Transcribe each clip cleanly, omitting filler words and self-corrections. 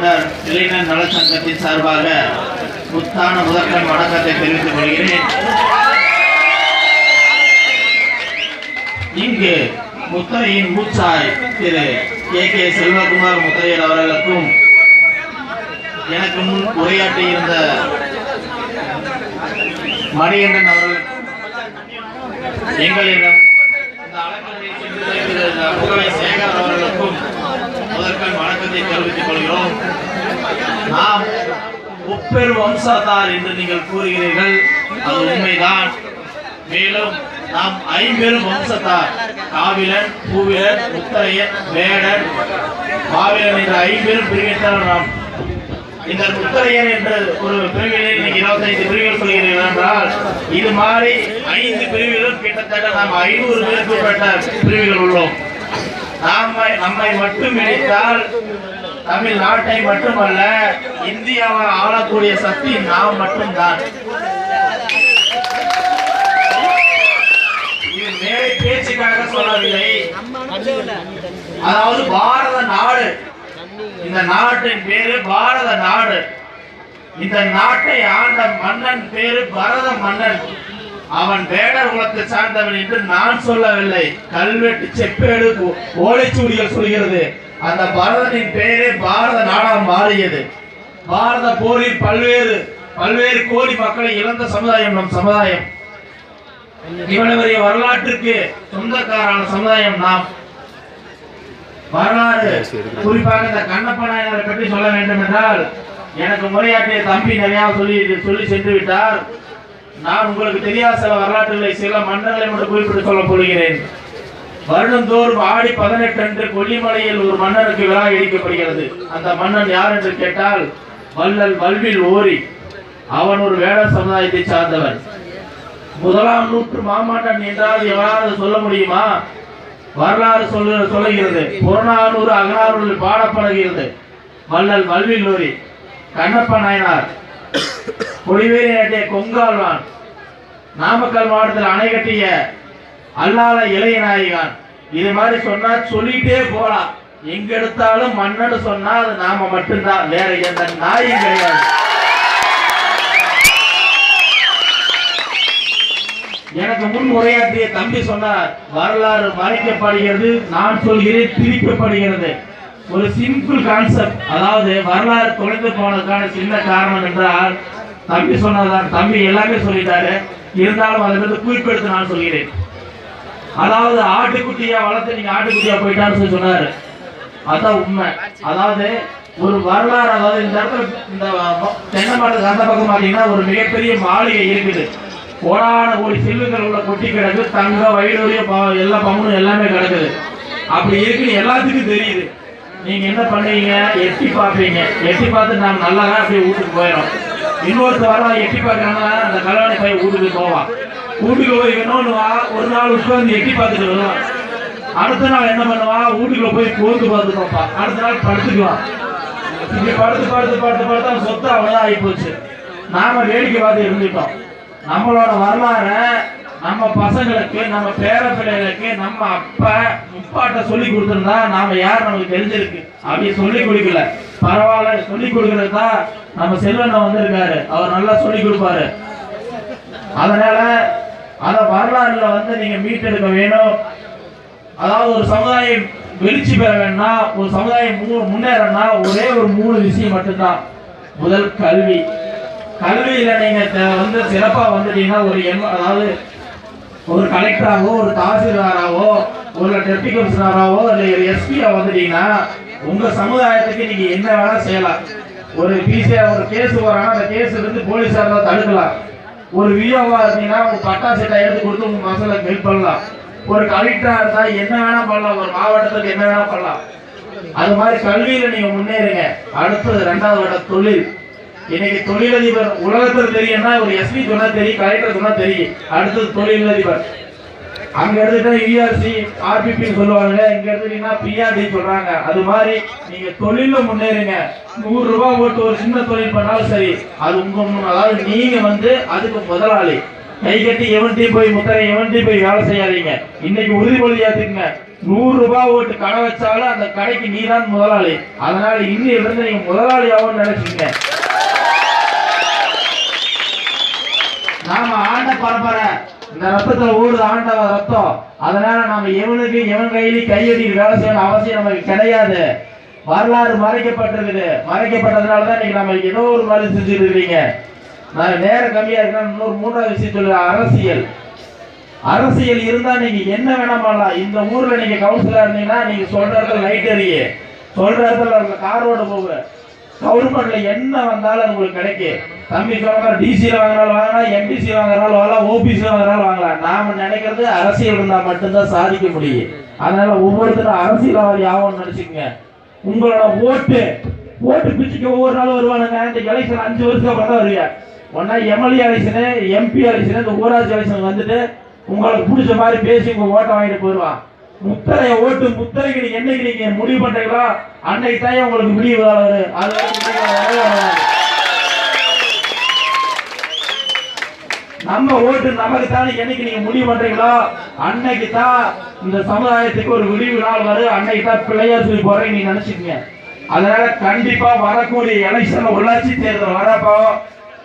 தொண்டர் இளைஞர் நலச்சங்கத்தின் சார்பாக முத்தான முதற்கண் வணக்கத்தை தெரிவித்துக் கொள்கிறேன். இங்கு முத்தரையின் மூச்சாய் திரு கே செல்வகுமார் முத்தையர் அவர்களுக்கும் எனக்கு முன் உரையாற்றியிருந்த மணிகண்டன் அவர்கள் எங்களிடம் சேகர் அவர்களுக்கும் முதற்கண் வணக்கத்தை தெரிவித்துக் கொள்கிறோம். நாம் முப்பெரும் வம்சத்தார் என்று நீங்கள் கூறுகிறீர்கள், அது உண்மைதான். மேலும் நாம் ஐம்பெரும் வம்சத்தார், காவிலன், பூவிலன், முத்தரையன், வேடன், மாவிலன் என்ற ஐம்பெரும் பிரிவினர். நாம் இந்த முத்தரையர் என்ற ஒரு பிரிவினை 25 பிரிவுகள் சொல்கிறீர்கள் என்றால், இது மாதிரி 5 பிரிவுகளும் கிட்டத்தட்ட நாம் 500 பேருக்குட்பட்ட பிரிவுகள் உள்ளோம். நம்மை மட்டும் இணைத்தால் தமிழ்நாட்டை மட்டுமல்ல இந்தியாவை ஆளக்கூடிய சக்தி நாம் மட்டும்தான். இது மேலே பேச்சுக்காக சொல்லவில்லை. அதாவது பாரத நாடு, இந்த நாட்டின் பேரு பாரத நாடு. இந்த நாட்டை ஆண்ட மன்னன் பேரு பரத மன்னன். அவன் வேடர் குலத்தை சார்ந்தவன் என்று நான் சொல்லவில்லை, கல்வெட்டு செப்பேடு ஓலைச்சுவடிகள் சொல்கிறது. அந்த பரதனின் பெயரே பாரத நாடாக மாறியது. பாரத போரில் பல்வேறு கோடி மக்களை இழந்த சமுதாயம் நம் சமுதாயம். இவனுடைய வரலாற்றுக்கு சொந்தக்காரான சமுதாயம் நாம். வரலாறு குறிப்பாக இந்த கண்ணப்ப நாயனாரை பற்றி சொல்ல வேண்டும் என்றால், எனக்கு முறையாற்றிய தம்பி நிறைய சொல்லி சென்று விட்டார். நான் உங்களுக்கு தெரியாத சில வரலாற்றுகளை, சில மன்னர்களை மட்டும் குறிப்பிட்டு சொல்ல போகிறேன். வருடந்தோறும் ஆடி 18 அன்று கொல்லிமலையில் ஒரு மன்னனுக்கு விழா எடுக்கப்படுகிறது. அந்த மன்னன் யார் என்று கேட்டால் வள்ளல் வல்வில் ஓரி. அவன் ஒரு வேடர் சமுதாயத்தை சார்ந்தவன். 1ஆம் நூற்று மாமன்னன் என்றால் எவராவது சொல்ல முடியுமா? வரலாறு சொல்லுகிறது. புறநானூறு அகநானூரில் பாடப்படுகிறது. வள்ளல் வல்வில் ஓரி, கண்ணப்ப நாயனார், கொடிவேரி நாட்டிய கொங்கால்வான், நாமக்கல் மாவட்டத்தில் அணை கட்டிய அல்லாத இளைய நாயகன். இது மாதிரி சொன்னா சொல்லிட்டே போலாம். எங்க எடுத்தாலும் மன்னன்னு சொன்னா அது நாம மட்டும்தான், வேற எந்த நாயும் கிடையாது. எனக்கு முன் உரையாற்றிய தம்பி சொன்னார், வரலாறு மறைக்கப்படுகிறது, நான் சொல்கிறேன் திரிக்கப்படுகிறது. ஒரு சிம்பிள் கான்செப்ட். அதாவது வரலாறு தொலைந்து போனதுக்கான சின்ன காரணம் என்றால் தம்பி சொன்னதான். தம்பி எல்லாமே சொல்லிட்டாரு, இருந்தாலும் அதிலிருந்து குறிப்பெடுத்து நான் சொல்கிறேன். அதாவது ஆட்டுக்குட்டியா வளர்த்து நீங்க ஆட்டுக்குட்டியா போயிட்டான்னு சொன்னாரு. அதான் உண்மை. அதாவது ஒரு வரலாறு, அதாவது இந்த இடத்துல இந்த தென்னை மரத்துக்கு அந்த பக்கம் பார்த்தீங்கன்னா ஒரு மிகப்பெரிய மாளிகை இருக்குது. கோடான கோடி செல்வங்கள் உள்ள கொட்டி கிடக்கு. தங்க வயலுடைய எல்லா பவுனும் எல்லாமே கிடக்குது. அப்படி இருக்குன்னு எல்லாத்துக்கும் தெரியுது. நீங்க என்ன பண்ணுவீங்க? எட்டி பார்ப்பீங்க. எட்டி பார்த்து நாம் நல்லா அப்படியே வீட்டுக்கு போயிடும். இன்னொருத்த வரலாம் எட்டி பார்க்கறாங்கன்னா அந்த கல்யாணி போய் வீட்டுக்கு போவான். வீட்டுக்கு போய் வேணும்னு ஒரு நாள் உட்கார்ந்து எட்டி பார்த்துட்டு வருவான். அடுத்த நாள் என்ன பண்ணுவான்? வீட்டுக்குள்ள போய் கோந்து பார்த்து பார்ப்பான். அடுத்த நாள் படுத்துக்குவான். இப்படி படுத்து சொத்து அவ்வளவுதான் ஆகி போச்சு. நாம வேடிக்கை பார்த்து இருந்துட்டோம். நம்மளோட வரலாறு நம்ம பசங்களுக்கு, நம்ம பேர பிள்ளைகளுக்கு நம்ம அப்பா முப்பாட்ட சொல்லி கொடுத்துருந்தா நாம யார் நமக்கு தெரிஞ்சிருக்கு. அப்படி சொல்லி கொடுக்கல, பரவாயில்ல சொல்லி கொடுக்கறதா நம்ம செல்வன் வந்திருக்காரு, அவர் நல்லா சொல்லி கொடுப்பாரு. அதனால அத வரலாறுல நீங்க மீட்டெடுக்க வேணும். அதாவது ஒரு சமுதாயம் வெளிச்சி பெற வேணும்னா, ஒரு சமுதாயம் முன்னேறனா ஒரே ஒரு 3 விஷயம் மட்டும்தான். முதல் கல்வி. கல்வியில நீங்க சிறப்பா வந்துட்டீங்கன்னா அதாவது ஒரு கலெக்டராகவோ, ஒரு தாசில்தாராவோ, ஒரு டெப்டி கமிஷனராவோ, இல்லை ஒரு எஸ்பியா வந்துட்டீங்கன்னா உங்க சமுதாயத்துக்கு நீங்க என்ன வேணா செய்யலாம். ஒரு ஒரு கேஸ் வராங்கன்னா அந்த கேஸ் இருந்து போலீஸார் தான் தடுக்கலாம். ஒரு விஓவா இருந்தீங்கன்னா உங்க பட்டா சட்டை எடுத்து கொடுத்து உங்க மசலுக்கு ஹெல்ப் பண்ணலாம். ஒரு கலெக்டரா இருந்தா என்ன வேணா பண்ணலாம், ஒரு மாவட்டத்துக்கு என்ன வேணா பண்ணலாம். அது மாதிரி கல்வியில நீங்க முன்னேறுங்க. அடுத்தது 2வது தொழில். இன்னைக்கு தொழிலதிபர் உலகத்தில் தெரியும்னா ஒரு எஸ்பி சொன்னா தெரியும், கலெக்டர் சொன்னா தெரியும். அடுத்தது தொழிலதிபர். அங்க எடுத்துட்டா இஆர்சி ஆர்பிபின்னு சொல்லுவாங்க, இங்க எடுத்துட்டீங்கன்னா பிஆர்டி சொல்றாங்க. அது மாதிரி நீங்க தொழில முன்னேறுங்க. 100 ரூபாய் போட்டு ஒரு சின்ன தொழில் பண்ணாலும் சரி, அது உங்க அதாவது நீங்க அதுக்கு முதலாளி. கை கட்டி எவன்ட்டி போய் முத்தரை எவன்ட்டி போய் வேலை செய்யாதீங்க. இன்னைக்கு உறுதிமொழி ஏத்துக்குங்க. 100 ரூபாய் ஓட்டு கடை வச்சாலும் அந்த கடைக்கு நீ தான் முதலாளி. அதனால இன்னிலிருந்து நீங்க முதலாளி ஆகும் நினைச்சீங்க. நாம ஆண்ட பரம்பரை, இந்த ரத்தத்துல ஓடுது ஆண்ட ரத்தம். அதனால நாம எவனுக்கு எவன் கையில கையடி வேலை செய்யணும் அவசியம் நமக்கு கிடையாது. வரலாறு மறைக்கப்பட்டிருக்குது. மறைக்கப்பட்டதுனாலதான் இன்னைக்கு நம்ம ஏதோ ஒரு மாதிரி செஞ்சுட்டு இருக்கீங்க. நான் நேரம் கம்மியா இருக்கேன். இன்னொரு 3வது விஷயம் சொல்ல, அரசியல். அரசியல் இருந்தா நீங்க என்ன வேணா பண்ணலாம். இந்த ஊர்ல நீங்க கவுன்சிலர் இருந்தீங்கன்னா நீங்க சொல்ற இடத்துல லைட் எரிய, சொல்ற இடத்துல காரோட போக, கவர்மெண்ட்ல என்ன வந்தாலும் உங்களுக்கு கிடைக்கும். தம்பி சொன்ன மாதிரி டிசில வாங்கினாலும் வாங்கலாம், எம்டிசி வாங்கினாலும் வாங்கலாம், ஓபிசி வாங்கினாலும் வாங்கலாம். நாம நினைக்கிறது அரசியல் இருந்தா மட்டும்தான் சாதிக்க முடியும். அதனால ஒவ்வொருத்தரும் அரசியல்வாதி ஆகும்னு நினைச்சுக்கங்க. உங்களோட ஓட்டு பிச்சுக்கு ஒவ்வொரு நாளும் வருவானுங்க. இந்த எலெக்ஷன் 5 வருஷத்துக்கு அப்புறம் தான் வருவீங்க. ஒன்னா எம்எல்ஏ எலெக்ஷனு, எம்பி எலெக்ஷனு, இந்த ஊராட்சி எலெக்ஷன் வந்துட்டு உங்களுக்கு பிடிச்ச மாதிரி பேசி உங்க ஓட்டை வாங்கிட்டு போயிடுவான். முத்திரைய ஓட்டு முத்திரைக்கு நீங்க என்னைக்கு நீங்க முடிவு பண்றீங்களோ அன்னைக்கு தான் உங்களுக்கு முடிவு வரும். நம்ம ஓட்டு நமக்கு தானே என்னைக்கு நீங்க முடிவு பண்றீங்களோ அன்னைக்கு தான் இந்த சமுதாயத்துக்கு ஒரு விடிவு நாள் வரும். அன்னைக்கு தான் பிள்ளையார் சொல்லி போறேன் நீங்க நினைச்சுக்கீங்க. அதனால கண்டிப்பா வரக்கூடிய எலெக்ஷன்ல உள்ளாட்சி தேர்தல் வரப்போ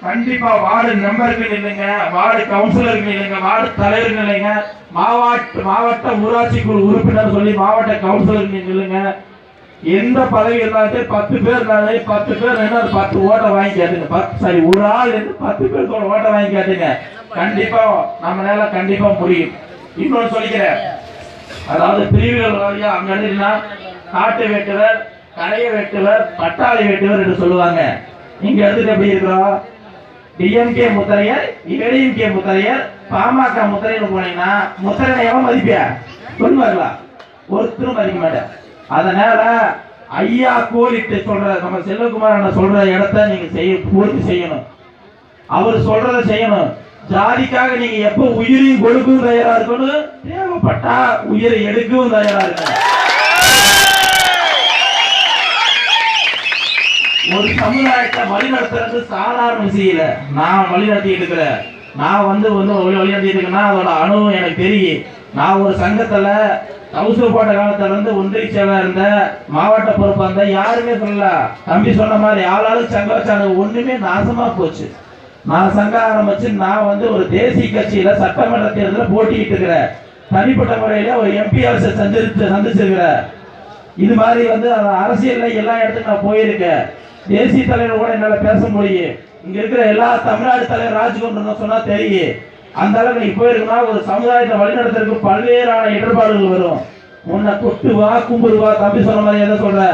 கண்டிப்பா வார்டு மெம்பருக்கு நில்லுங்க, வார்டு கவுன்சிலருக்கு நில்லுங்க, வார்டு தலைவருக்கு நில்லுங்க, மாவட்ட ஊராட்சி குழு உறுப்பினர் சொல்லி மாவட்ட கவுன்சிலருக்கு நில்லுங்க. எந்த பதவி இருந்தாலும் 10 பேர் இருந்தாலும் 10 பேர் என்ன 10 ஓட்டை வாங்கி கேட்டுங்க. சரி, ஒரு ஆள் 10 பேருக்கு ஓட்டை வாங்கி கேட்டுங்க. கண்டிப்பா நம்மளால கண்டிப்பா முடியும். இன்னொன்னு சொல்லிக்கிறேன், அதாவது பிரிவுகள் வழியா அங்க இருந்தீங்கன்னா காட்டு வெட்டுவர், கரைய வெட்டுவர், பட்டாளி வெட்டுவர் என்று சொல்லுவாங்க. இங்க எடுத்துட்டு எப்படி இருக்கிறோம், டிஎம்கே முத்திரையர், ஏடிஎம்கே முத்திரையர், பாமக முத்திரைன்னு போனீங்கன்னா முத்திரை எவன் மதிப்பியா சொல்லுவாங்களா? ஒருத்தரும் மதிக்க மாட்டேன். அதனால ஐயா கோலிட்டு சொல்ற நம்ம செல்வகுமார் சொல்ற இடத்த நீங்க பூர்த்தி செய்யணும். அவர் சொல்றதை செய்யணும். ஜாதிக்காக நீங்க எப்ப உயிரையும் கொடுக்கவும் தயாரா இருக்கணும், தேவைப்பட்டா உயிரை எடுக்கவும் தயாரா இருக்கணும். ஒரு சமுதாயத்தை வழிநடத்துறது சாதாரண விஷயம் இல்ல. நான் வழிநடத்திட்டு இருக்கிறேன். நான் வழிநடத்திட்டு இருக்கேன்னா அதோட அனுபவம் எனக்கு தெரியும். நான் ஒரு சங்கத்துல கவுசல் போட்ட காலத்துல இருந்து ஒன்றிய செயலா இருந்த, மாவட்ட பொறுப்பா இருந்த, யாருமே சொல்லல. தம்பி சொன்ன மாதிரி ஆளாளுக்கு சங்கம் வச்சாங்க, ஒண்ணுமே நாசமா போச்சு. நான் சங்கம் ஆரம்பிச்சு நான் ஒரு தேசிய கட்சியில சட்டமன்ற தேர்தலில் போட்டிட்டு இருக்கிறேன். தனிப்பட்ட முறையில ஒரு எம்பி அரசை சந்திச்சிருக்கிறேன். இது மாதிரி அரசியல்ல எல்லா இடத்துக்கும் நான் போயிருக்கேன். தேசிய தலைவர் கூட என்னால பேச முடியும். இங்க இருக்கிற எல்லா தமிழ்நாடு தலைவர் ராஜ்கோண்ட் சொன்னா தெரியும். அந்த அளவுக்கு நீ போயிருக்கா. ஒரு சமுதாயத்தை வழிநடத்துறதுக்கு பல்வேறான இடர்பாடுகள் வரும். உன்னை தொட்டு வா கும்பிடு வா, தம்பி சொன்ன மாதிரி எதை சொல்ற,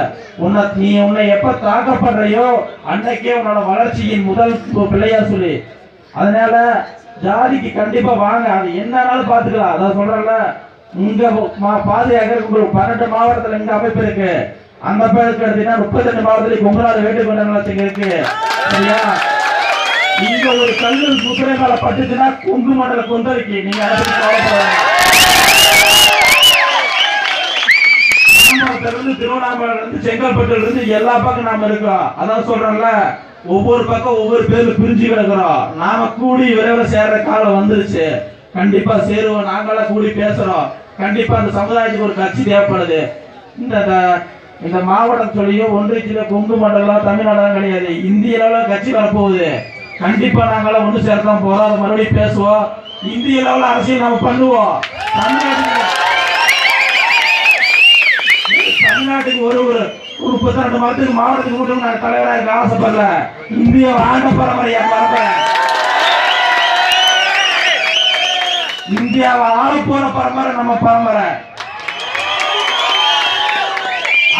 உன்னை எப்ப தாக்கப்படுறையோ அன்னைக்கே உன்னோட வளர்ச்சியின் முதல் பிள்ளையார் சொல்லி. அதனால ஜாதிக்கு கண்டிப்பா வாங்க, அது என்னன்னாலும் பாத்துக்கலாம். அதான் சொல்றல, இங்க பாதுகாக்க 12 மாவட்டத்துல இங்க அமைப்பு இருக்கு. அந்த பேருக்கு எடுத்தீங்கன்னா 32 மாவட்டத்துல கொங்குநாடு வேட்டுக்கொண்ட இருக்கு. சரியா? இங்க ஒரு கல்லு முத்திரை மேல பட்டுச்சுன்னா கொங்கு மண்டல கொந்தளிக்கு நீங்க திருவண்ணாமலை இருந்து செங்கல்பட்டுல இருந்து எல்லா பக்கம் நாம இருக்கோம். அதான் சொல்றோம்ல, ஒவ்வொரு பக்கம் ஒவ்வொரு பேர்ல பிரிஞ்சு கிடக்குறோம். நாம கூடி விரைவில் சேர்ற காலம் வந்துருச்சு. கண்டிப்பா சேருவோம். நாங்களாம் கூடி பேசுறோம். கண்டிப்பா அந்த சமுதாயத்துக்கு ஒரு கட்சி தேவைப்படுது. இந்த மாவட்டம் சொல்லியோ ஒன்றியத்தில கொங்கு மண்டலம் தமிழ்நாடு கிடையாது, இந்திய அளவுல கட்சி வரப்போகுது. கண்டிப்பா நாங்களாம் ஒன்று சேர்த்தான் போறோம். அதை மறுபடியும் பேசுவோம். இந்திய அளவுல அரசியல் நம்ம பண்ணுவோம். தமிழ்நாட்டுக்கு ஒரு 32 மாதத்துக்கு மாவட்டத்துக்கு மட்டும் நான் தலைவராக இருக்க ஆசைப்படல. இந்திய ஆண்ட பரம்பரை பரம்பரை, இந்தியாவை ஆள போற பரம்பரை நம்ம பரம்பரை.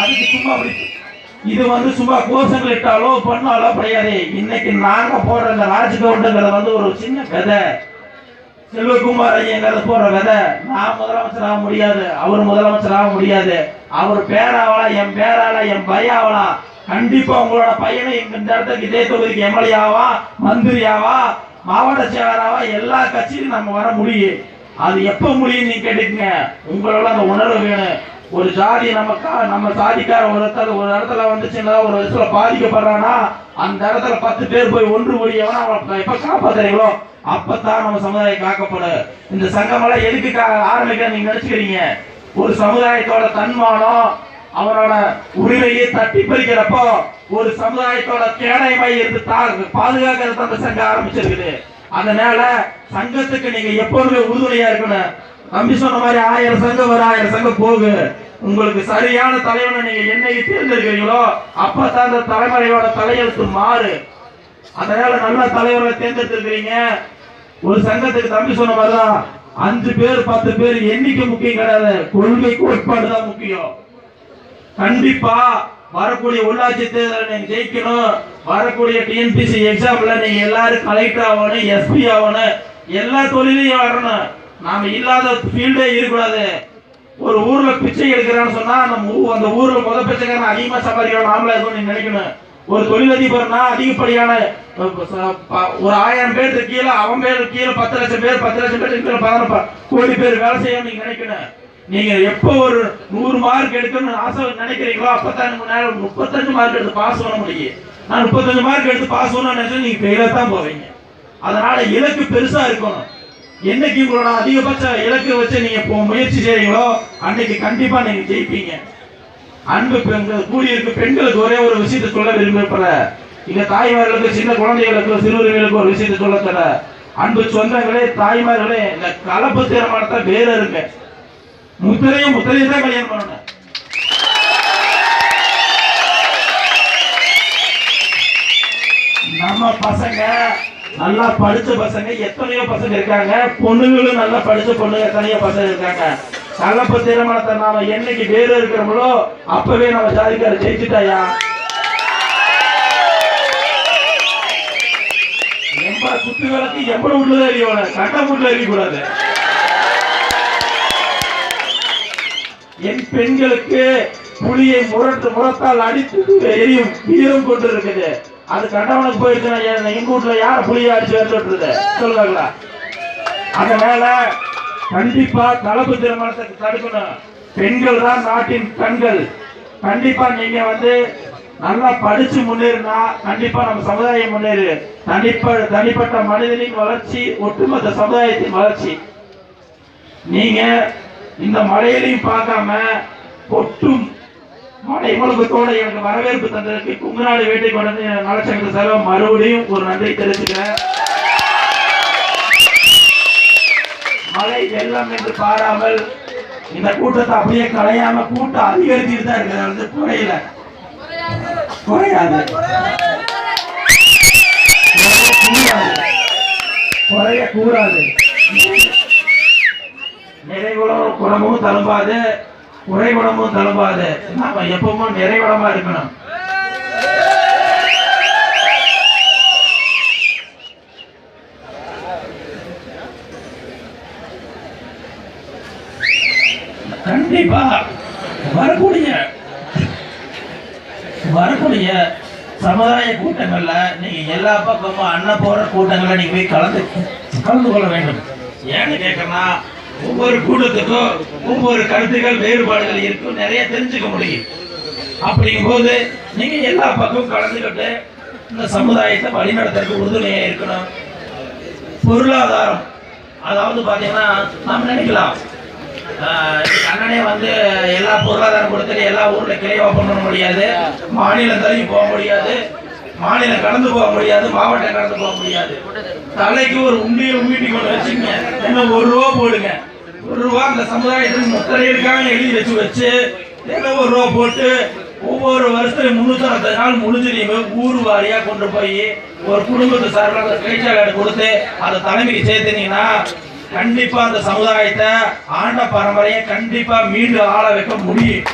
அதுக்கு சும்மா இது சும்மா கோஷங்கள் இட்டாலோ பண்ணாலோ கிடையாது. இன்னைக்கு நாங்க போடுற இந்த ராஜ்கவுண்டுங்கிறது ஒரு சின்ன கதை. செல்வகுமார் ஐயங்கிறது போடுற கதை. நான் முதலமைச்சர் ஆக முடியாது, அவர் முதலமைச்சர் ஆக முடியாது, அவர் பேராவலாம், என் பேராவலாம், என் பையாவலாம். கண்டிப்பா உங்களோட பையனை இந்த இடத்துக்கு இதே தொகுதிக்கு எம்எல்ஏ ஆவா, மந்திரி ஆவா, மாவட்ட செயலராவா, எல்லா கட்சியிலும் நம்ம வர முடியும். அது எப்ப முடியும் நீங்க கேட்டுக்கங்க. உங்களோட அந்த உணர்வு வேணும். ஒரு ஜாதி நம்ம சாதிக்கார ஒரு இடத்துல சின்னதா ஒரு விஷயத்துல பாதிக்கப்படுறானா அந்த இடத்துல 10 பேர் போய் ஒன்று கூடியவனா அவனை எப்ப காப்பாத்துறீங்களோ அப்பதான் நம்ம சமுதாயம் காக்கப்படும். இந்த சங்கமெல்லாம் எதுக்கு ஆரம்பிக்க நீங்க நினைச்சுக்கிறீங்க? ஒரு சமுதாயத்தோட தன்மானம் அவனோட உரிமையை தட்டி பறிக்கிறப்போ ஒரு சமுதாயத்தோட கேடயமை இருந்து பாதுகாக்கிறது அந்த சங்கம் ஆரம்பிச்சிருக்குது. அதனால சங்கத்துக்கு நீங்க எப்போதுமே உறுதுணையா இருக்கணும். தம்பி சொன்ன மாதிரி 1000 சங்கம் வர 1000 சங்கம் போகு. உங்களுக்கு சரியான தலைவனை நீங்க என்னைக்கு தேர்ந்தெடுக்கிறீங்களோ அப்பதான் அந்த தலைமுறையோட தலையெழுத்து மாறு. அதனால நல்ல தலைவர்களை தேர்ந்தெடுத்திருக்கிறீங்க. ஒரு சங்கத்துக்கு தம்பி சொன்ன மாதிரிதான் 5 பேர் 10 பேர் எண்ணிக்கை முக்கியம் கிடையாது, கொள்கை கோட்பாடு தான் முக்கியம். கண்டிப்பா வரக்கூடிய உள்ளாட்சி தேர்தலில் நீங்க ஜெயிக்கணும். வரக்கூடிய டிஎன்பிசி எக்ஸாம்ல நீங்க எல்லாரும் கலெக்டர் ஆகணும், எஸ்பி ஆகணும், எல்லா தொழிலையும் வரணும். நாம இல்லாத ஃபீல்டே இருக்கக்கூடாது. ஒரு ஊர்ல பிச்சை எடுக்கிறான்னு சொன்னா அந்த ஊர்ல பிச்சைக்காரன் அதிகமா சம்பாதிக்கணும் நாமளா இருக்கும் நீங்க நினைக்கணும். ஒரு தொழிலதிபர்னா அதிகப்படியான ஒரு 1000 பேருக்கு கீழே அவன் பேருக்கு கீழே 10 லட்சம் பேர் 10 லட்சம் பேருக்கு கீழே 15 கோடி பேர் வேலை செய்யணும் நீங்க நினைக்கணும். நீங்க எப்போ ஒரு 100 மார்க் எடுக்கணும்னு ஆசை நினைக்கிறீங்களோ அப்பதான் 35 மார்க் எடுத்து பாஸ் பண்ண முடியும். நான் 35 மார்க் எடுத்து பாஸ் பண்ணணும்னு நினைச்சா நீங்க ஃபெயிலா தான் போவீங்க. அதனால இலக்கு பெருசா இருக்கணும். என்னைக்கு உங்களோட அதிகபட்ச இலக்கு வச்சு நீங்க முயற்சி செய்றீங்களோ அன்னைக்கு கண்டிப்பா நீங்க ஜெயிப்பீங்க. அன்பு பெண்கள் கூடியிருக்க பெண்களுக்கு ஒரே ஒரு விஷயத்தை சொல்ல விரும்பல. இங்க தாய்மார்களுக்கு சின்ன குழந்தைகளுக்கு சிறுவர்களுக்கு ஒரு விஷயத்தை சொல்ல தர. அன்பு சொந்தங்களே தாய்மார்களே, இந்த கலப்பு தீர்மானத்தை வேற இருக்கு. முத்திரையும் தான் கல்யாணம் பண்ணணும். நம்ம பசங்க நல்லா படிச்ச பசங்க எத்தனையோ பசங்க இருக்காங்க, பொண்ணுங்களும் நல்லா படிச்ச பொண்ணுங்க எத்தனையோ பசங்க இருக்காங்க. கலப்பு தீர்மானத்தை நாம என்னைக்கு வேறு இருக்கிறோமோ அப்பவே நம்ம ஜாதிக்கார ஜெயிச்சுட்டாயா. குத்துகளுக்கு எப்படி உள்ளதா எரியணும், கட்ட முட்ல எரியக்கூடாது. என் பெண்களுக்கு புலியை முரத்தால் அடித்து எரியும் வீரம் கொண்டு இருக்குது. அது கண்டவனுக்கு போயிடுச்சுன்னா எங்க வீட்டுல யார புலியை அடிச்சு வந்துட்டு சொல்லுவாங்களா? அதனால கண்டிப்பா கலப்பு திருமணத்தை தடுக்கணும். பெண்கள் தான் நாட்டின் கண்கள். கண்டிப்பா நீங்க நல்லா படிச்சு முன்னேறினா கண்டிப்பா நம்ம சமுதாயம் முன்னேறு. தனிப்பட்ட மனிதனின் வளர்ச்சி ஒட்டுமொத்த சமுதாயத்தின் வளர்ச்சி. நீங்க இந்த மழையிலையும் பார்க்காம கொட்டும் மழை முழுக்கத்தோட எனக்கு வரவேற்பு தந்ததற்கு குங்குநாடு வேட்டை கொண்டு நலச்சங்க சார்பாக மறுபடியும் ஒரு நன்றி தெரிவிச்சுக்கிறேன். மழை வெள்ளம் என்று பாராமல் இந்த கூட்டத்தை அப்படியே கலையாம கூட்டம் அதிகரிச்சுட்டு தான் இருக்கிறது, குறையாது குறையக்கூடாது. நிறைகுணமும் தழும்பாது, குறைகுணமும் தழும்பாது. நாம எப்பவும் நிறைகுணமா இருக்கணும். கண்டிப்பா வரக்கூடிய சமுதாய கூட்டங்கள்ல நீங்க எல்லா பக்கமும் அண்ணன் போற கூட்டங்கள்ல நீங்க போய் கலந்து கொள்ள வேண்டும். ஏன்னு கேட்கறா, ஒவ்வொரு கூட்டத்துக்கும் ஒவ்வொரு கருத்துக்கள் வேறுபாடுகள் இருக்கும், நிறைய தெரிஞ்சுக்க முடியும். அப்படிங்கும் போது நீங்க எல்லா பக்கமும் கலந்துக்கிட்டு இந்த சமுதாயத்தை வழிநடத்துறதுக்கு உறுதுணையா இருக்கணும். பொருளாதாரம், அதாவது பாத்தீங்கன்னா நம்ம நினைக்கலாம் அண்ணனே எல்லா பொருளாதாரம் கொடுத்துட்டு எல்லா ஊர்ல கிளை ஓபன் பண்ண முடியாது, மாநிலம் தள்ளி போக முடியாது, மாநிலம் கடந்து போக முடியாது, மாவட்டம் கடந்து போக முடியாது. தலைக்கு ஒரு உண்டியை மீட்டி கொண்டு வச்சுங்க, என்ன 1 ரூபா போடுங்க. 1 ரூபா அந்த சமுதாயத்துக்கு முத்தரை இருக்காங்க எழுதி வச்சு என்ன 1 ரூபா போட்டு ஒவ்வொரு வருஷத்துலையும் 360 நாள் முடிஞ்சிருங்க ஊர் வாரியா கொண்டு போய் ஒரு குடும்பத்து சார்பில் பேச்சாளர் கொடுத்து அதை தலைமைக்கு சேர்த்துனீங்கன்னா கண்டிப்பா அந்த சமுதாயத்தை ஆண்ட பரம்பரையை கண்டிப்பா மீண்டும் ஆள வைக்க முடியும்.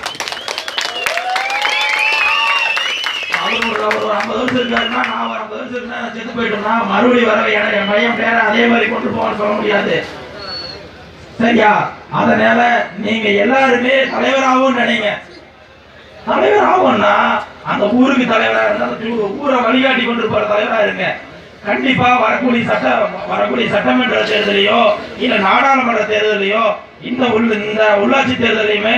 அவர் ஒரு 50 வருஷம் இருக்காருன்னா நான் ஒரு 50 வருஷம் இருக்கா செத்து போயிட்டோம்னா மறுபடியும் வர என் பையன் பேர அதே மாதிரி கொண்டு போக சொல்ல முடியாது. சரியா? அதனால நீங்க எல்லாருமே தலைவராகவும் நினைங்க. தலைவர் ஆகும்னா அந்த ஊருக்கு தலைவராக இருந்தாலும் ஊரை வழிகாட்டி கொண்டு போற தலைவராக இருங்க. கண்டிப்பா வரக்கூடிய சட்டமன்ற தேர்தலையோ இல்ல நாடாளுமன்ற தேர்தலையோ இந்த உள்ளாட்சி தேர்தலையுமே